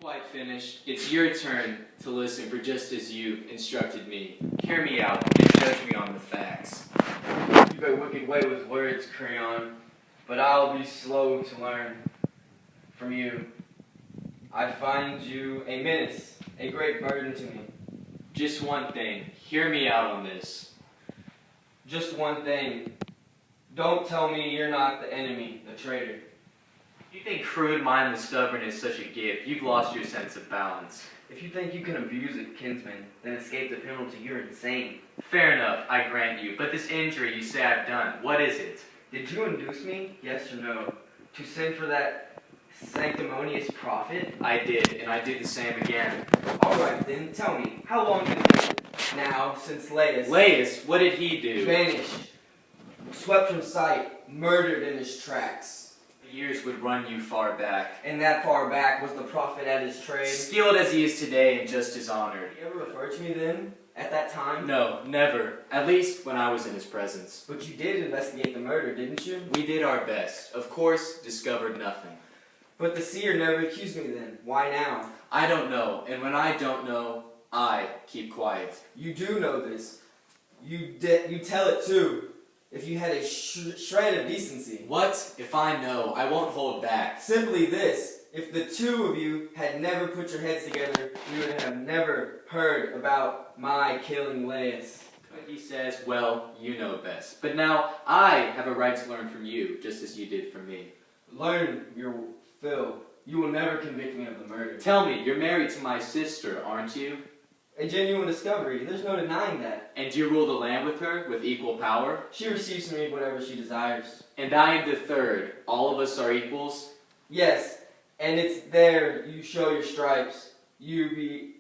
quite finished. It's your turn to listen, for just as you instructed me. Hear me out and judge me on the facts. You go wicked way with words, Creon, but I'll be slow to learn from you. I find you a menace, a great burden to me. Just one thing. Hear me out on this. Just one thing. Don't tell me you're not the enemy, the traitor. You think crude, mindless stubbornness is such a gift? You've lost your sense of balance. If you think you can abuse a kinsman, then escape the penalty, you're insane. Fair enough, I grant you. But this injury you say I've done, what is it? Did you induce me, yes or no, to send for that sanctimonious prophet? I did, and I did the same again. Alright then, tell me, how long has it been now since Laius... Laius? What did he do? Vanished, swept from sight, murdered in his tracks. The years would run you far back. And that far back was the prophet at his trade. Skilled as he is today and just as honored. Did you ever refer to me then, at that time? No, never. At least when I was in his presence. But you did investigate the murder, didn't you? We did our best. Of course, discovered nothing. But the seer never accused me then. Why now? I don't know, and when I don't know, I keep quiet. You do know this. You tell it too. If you had a shred of decency. What? If I know, I won't hold back. Simply this. If the two of you had never put your heads together, you would have never heard about my killing Laius. But he says, well, you know best. But now, I have a right to learn from you, just as you did from me. Learn your fill. You will never convict me of the murder. Tell me, you're married to my sister, aren't you? A genuine discovery. There's no denying that. And you rule the land with her, with equal power? She receives from me whatever she desires. And I am the third. All of us are equals? Yes, and it's there you show your stripes. You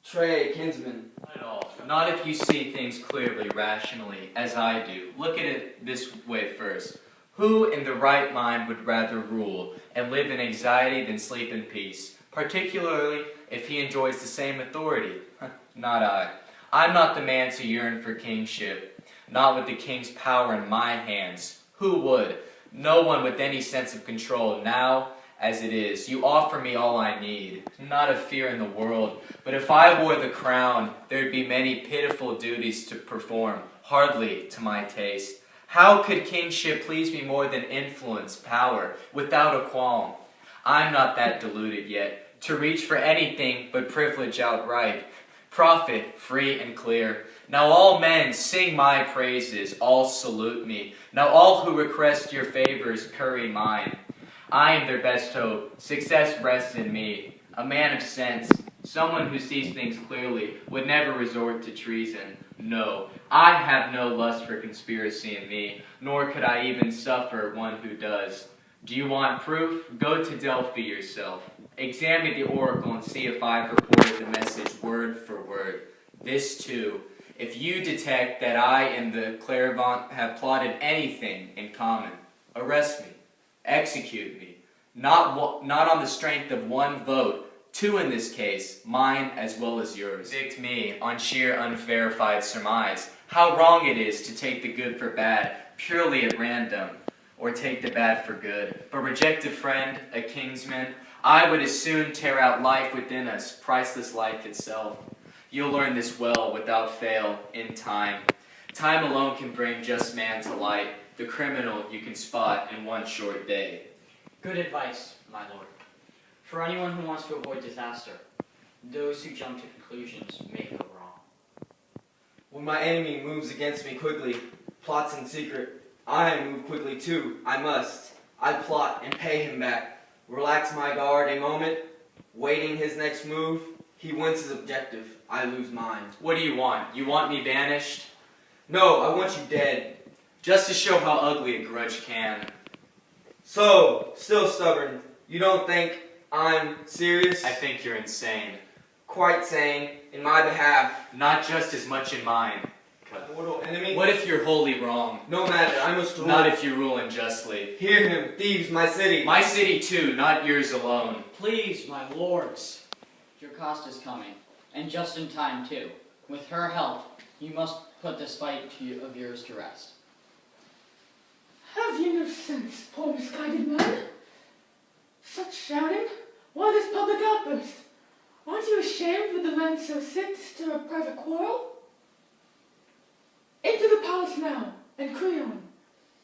betray a kinsman. Not at all. Not if you see things clearly, rationally, as I do. Look at it this way first. Who in the right mind would rather rule and live in anxiety than sleep in peace? Particularly if he enjoys the same authority. Not I. I'm not the man to yearn for kingship, not with the king's power in my hands. Who would? No one with any sense of control. Now, as it is, you offer me all I need. Not a fear in the world, but if I wore the crown, there'd be many pitiful duties to perform, hardly to my taste. How could kingship please me more than influence, power, without a qualm? I'm not that deluded yet, to reach for anything but privilege outright. Profit, free and clear. Now all men sing my praises, all salute me. Now all who request your favors curry mine. I am their best hope. Success rests in me. A man of sense, someone who sees things clearly, would never resort to treason. No, I have no lust for conspiracy in me, nor could I even suffer one who does. Do you want proof? Go to Delphi yourself. Examine the oracle and see if I've reported the message word for word. This too, if you detect that I and the clairvoyant have plotted anything in common, arrest me, execute me, not on the strength of one vote, two in this case, mine as well as yours. Convict me on sheer unverified surmise. How wrong it is to take the good for bad, purely at random, or take the bad for good. But reject a friend, a kinsman, I would as soon tear out life within us, priceless life itself. You'll learn this well, without fail, in time. Time alone can bring just man to light. The criminal you can spot in one short day. Good advice, my lord. For anyone who wants to avoid disaster, those who jump to conclusions may go wrong. When my enemy moves against me quickly, plots in secret, I move quickly too. I must. I plot and pay him back. Relax my guard a moment, waiting his next move. He wins his objective. I lose mine. What do you want? You want me banished? No, I want you dead. Just to show how ugly a grudge can. So, still stubborn. You don't think I'm serious? I think you're insane. Quite sane, in my behalf. Not just as much in mine. Mortal enemy? What if you're wholly wrong? No matter, I must rule. Not if you rule unjustly. Hear him, thieves, my city. My city too, not yours alone. Please, my lords. Jocasta's coming, and just in time too. With her help, you must put this fight of yours to rest. Have you no sense, poor misguided man? Such shouting? Why this public outburst? ashamed with the land so sick to stir a private quarrel? Into the palace now, and Creon,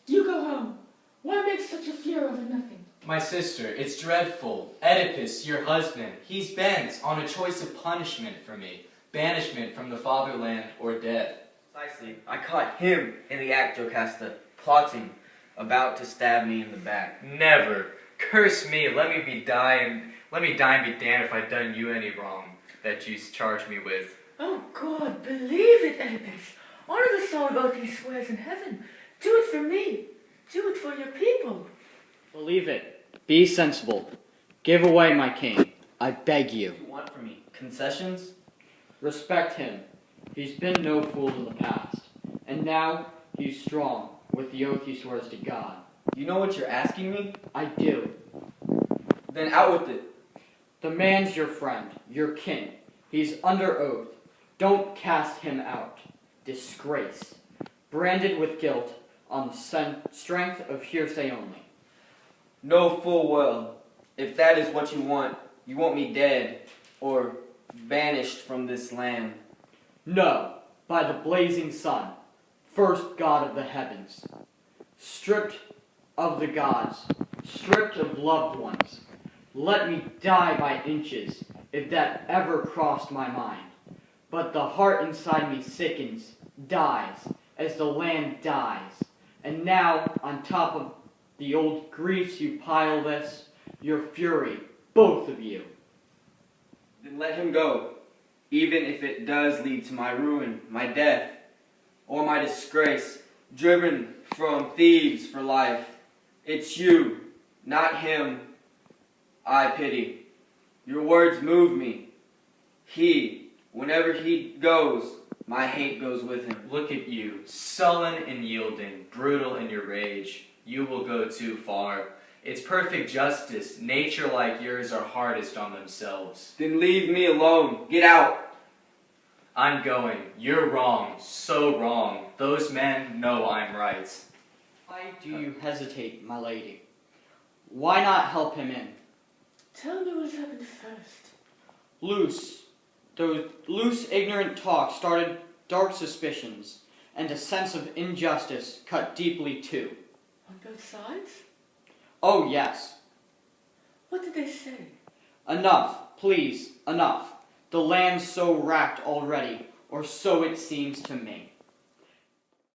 you go home. Why make such a furor of nothing? My sister, it's dreadful. Oedipus, your husband, he's bent on a choice of punishment for me. Banishment from the fatherland or death. Precisely. I caught him in the act, Jocasta, plotting, about to stab me in the back. Never. Curse me. Let me die and be damned if I've done you any wrong that you charge me with. Oh God, believe it, Oedipus. Honor the solemn oath he swears in heaven. Do it for me. Do it for your people. Believe it. Be sensible. Give away my king. I beg you. What do you want from me? Concessions? Respect him. He's been no fool in the past. And now he's strong with the oath he swears to God. You know what you're asking me? I do. Then out with it. The man's your friend, your kin. He's under oath. Don't cast him out. Disgrace. Branded with guilt on the strength of hearsay only. Know full well, if that is what you want me dead or banished from this land. No, by the blazing sun, first god of the heavens. Stripped of the gods, stripped of loved ones. Let me die by inches, if that ever crossed my mind. But the heart inside me sickens, dies, as the land dies. And now, on top of the old griefs you pile this, your fury, both of you. Then let him go, even if it does lead to my ruin, my death, or my disgrace, driven from Thebes for life. It's you, not him, I pity. Your words move me. Whenever he goes, my hate goes with him. Look at you, sullen and yielding, brutal in your rage. You will go too far. It's perfect justice. Nature like yours are hardest on themselves. Then leave me alone. Get out. I'm going. You're wrong. So wrong. Those men know I'm right. Why do you hesitate, my lady? Why not help him in? Tell me what has happened first. Those loose, ignorant talk started dark suspicions, and a sense of injustice cut deeply too. On both sides? Oh, yes. What did they say? Enough, please, enough. The land's so racked already, or so it seems to me.